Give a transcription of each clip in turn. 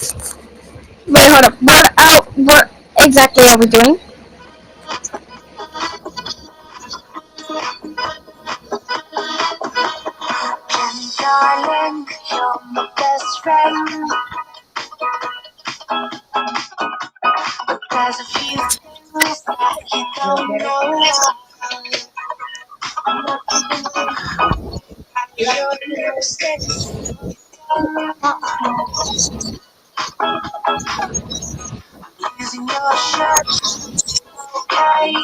Wait, hold up. What exactly are we doing? Jenny, darling, you're my best friend. But there's a few things that you don't know. Your lipstick, using your shirt, okay.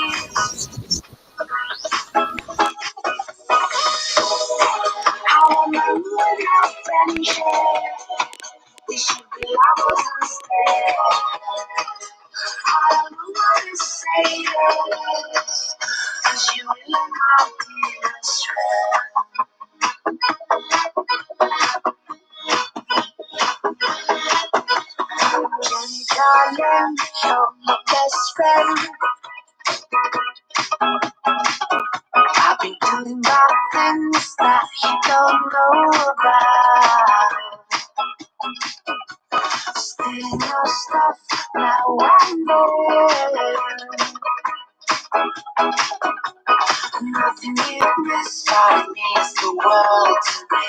How am I without friendship? We should be lovers instead. I don't know what to say this, 'cause you really my dearest friend. Jenny, darling, you're my best friend. I've been doing bad things that you don't know about. Stealing your stuff now and then. Nothing you miss, but it means the world to me.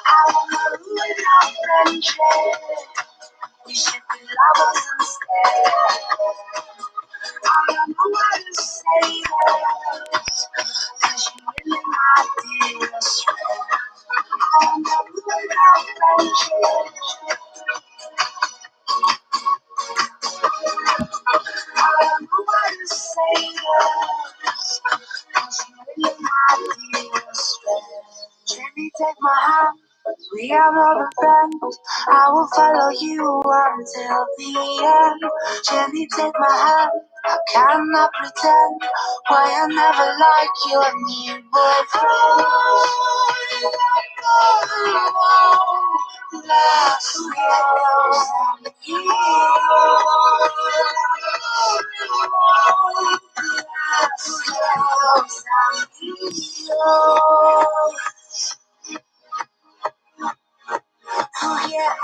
I wanna ruin our friendship. We should be lovers instead. I don't know what to say this, 'cause you really my dearest friend. I wanna ruin our friendship. I don't know what to say this, 'cause you really my dearest friend. Jenny, take my hand. We are more than friends. I will follow you until the end. Jenny, take my hand. I cannot pretend why I never like your new boyfriend. Last year,